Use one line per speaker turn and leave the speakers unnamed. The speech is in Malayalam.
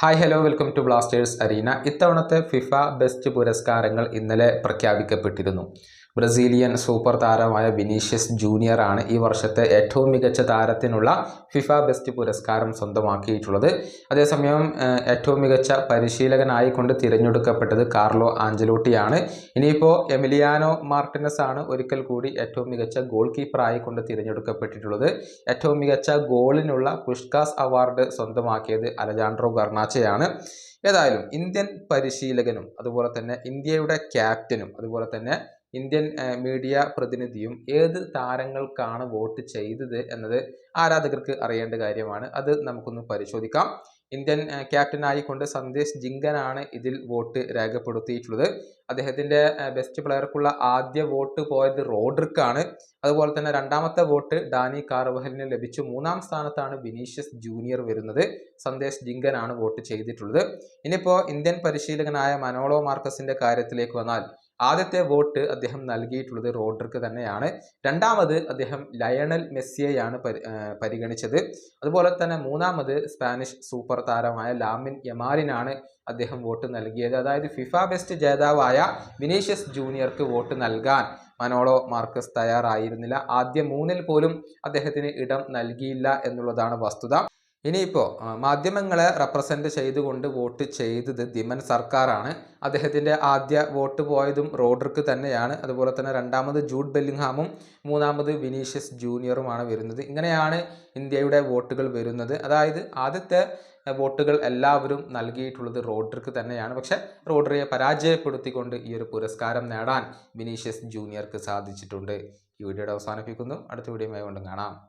Hi hello welcome to Blasters Arena. ഇത്തവണത്തെ ഫിഫ ബെസ്റ്റ് പുരസ്കാരങ്ങൾ ഇന്നലെ പ്രഖ്യാപിക്കപ്പെട്ടിരുന്നു. ബ്രസീലിയൻ സൂപ്പർ താരമായ വിനീഷ്യസ് ജൂനിയർ ആണ് ഈ വർഷത്തെ ഏറ്റവും മികച്ച താരത്തിനുള്ള ഫിഫ ബെസ്റ്റ് പുരസ്കാരം സ്വന്തമാക്കിയിട്ടുള്ളത്. അതേസമയം ഏറ്റവും മികച്ച പരിശീലകനായിക്കൊണ്ട് തിരഞ്ഞെടുക്കപ്പെട്ടത് കാർലോ ആഞ്ചലോട്ടിയാണ്. ഇനിയിപ്പോൾ എമിലിയാനോ മാർട്ടിനസ് ആണ് ഒരിക്കൽ കൂടി ഏറ്റവും മികച്ച ഗോൾ കീപ്പർ ആയിക്കൊണ്ട് തിരഞ്ഞെടുക്കപ്പെട്ടിട്ടുള്ളത്. ഏറ്റവും മികച്ച ഗോളിനുള്ള പുഷ്കാസ് അവാർഡ് സ്വന്തമാക്കിയത് അലജാൻഡ്രോ ഗർണാച്ചയാണ്. ഏതായാലും ഇന്ത്യൻ പരിശീലകനും അതുപോലെ തന്നെ ഇന്ത്യയുടെ ക്യാപ്റ്റനും അതുപോലെ തന്നെ ഇന്ത്യൻ മീഡിയ പ്രതിനിധിയും ഏത് താരങ്ങൾക്കാണ് വോട്ട് ചെയ്തത് എന്നത് ആരാധകർക്ക് അറിയേണ്ട കാര്യമാണ്. അത് നമുക്കൊന്ന് പരിശോധിക്കാം. ഇന്ത്യൻ ക്യാപ്റ്റനായിക്കൊണ്ട് സന്ദേശ് ജിങ്കനാണ് ഇതിൽ വോട്ട് രേഖപ്പെടുത്തിയിട്ടുള്ളത്. അദ്ദേഹത്തിൻ്റെ ബെസ്റ്റ് പ്ലെയർക്കുള്ള ആദ്യ വോട്ട് പോയത് റോഡ്രിക്കാണ്. അതുപോലെ തന്നെ രണ്ടാമത്തെ വോട്ട് ഡാനി കാർവഹലിന് ലഭിച്ചു. മൂന്നാം സ്ഥാനത്താണ് വിനീഷ്യസ് ജൂനിയർ വരുന്നത്. സന്ദേശ് ജിങ്കനാണ് വോട്ട് ചെയ്തിട്ടുള്ളത്. ഇനിയിപ്പോൾ ഇന്ത്യൻ പരിശീലകനായ മനോളോ മാർക്കസിന്റെ കാര്യത്തിലേക്ക് വന്നാൽ ആദ്യത്തെ വോട്ട് അദ്ദേഹം നൽകിയിട്ടുള്ളത് റോഡ്രിക്ക് തന്നെയാണ്. രണ്ടാമത് അദ്ദേഹം ലയണൽ മെസ്സിയെയാണ് പരിഗണിച്ചത്. അതുപോലെ തന്നെ മൂന്നാമത് സ്പാനിഷ് സൂപ്പർ താരമായ ലാമിൻ യമാലിനാണ് അദ്ദേഹം വോട്ട് നൽകിയത്. അതായത് ഫിഫ ബെസ്റ്റ് ജേതാവായ വിനീഷ്യസ് ജൂനിയർക്ക് വോട്ട് നൽകാൻ മനോളോ മാർക്കസ് തയ്യാറായിരുന്നില്ല. ആദ്യ മൂന്നിൽ പോലും അദ്ദേഹത്തിന് ഇടം നൽകിയില്ല എന്നുള്ളതാണ് വസ്തുത. ഇനിയിപ്പോൾ മാധ്യമങ്ങളെ റെപ്രസെൻ്റ് ചെയ്തുകൊണ്ട് വോട്ട് ചെയ്തത് ദിമൻ സർക്കാരാണ്. അദ്ദേഹത്തിൻ്റെ ആദ്യ വോട്ട് പോയതും റോഡ്രിക്ക് തന്നെയാണ്. അതുപോലെ തന്നെ രണ്ടാമത് ജൂഡ് ബെല്ലിംഗ്ഹാമും മൂന്നാമത് വിനീഷ്യസ് ജൂനിയറുമാണ് വരുന്നത്. ഇങ്ങനെയാണ് ഇന്ത്യയുടെ വോട്ടുകൾ വരുന്നത്. അതായത് ആദ്യത്തെ വോട്ടുകൾ എല്ലാവരും നൽകിയിട്ടുള്ളത് റോഡ്രിക്ക് തന്നെയാണ്. പക്ഷേ റോഡ്രിയെ പരാജയപ്പെടുത്തിക്കൊണ്ട് ഈ ഒരു പുരസ്കാരം നേടാൻ വിനീഷ്യസ് ജൂനിയർക്ക് സാധിച്ചിട്ടുണ്ട്. ഈ വീഡിയോയുടെ അവസാനിപ്പിക്കുന്നു. അടുത്ത വീഡിയോയുമായി വീണ്ടും കാണാം.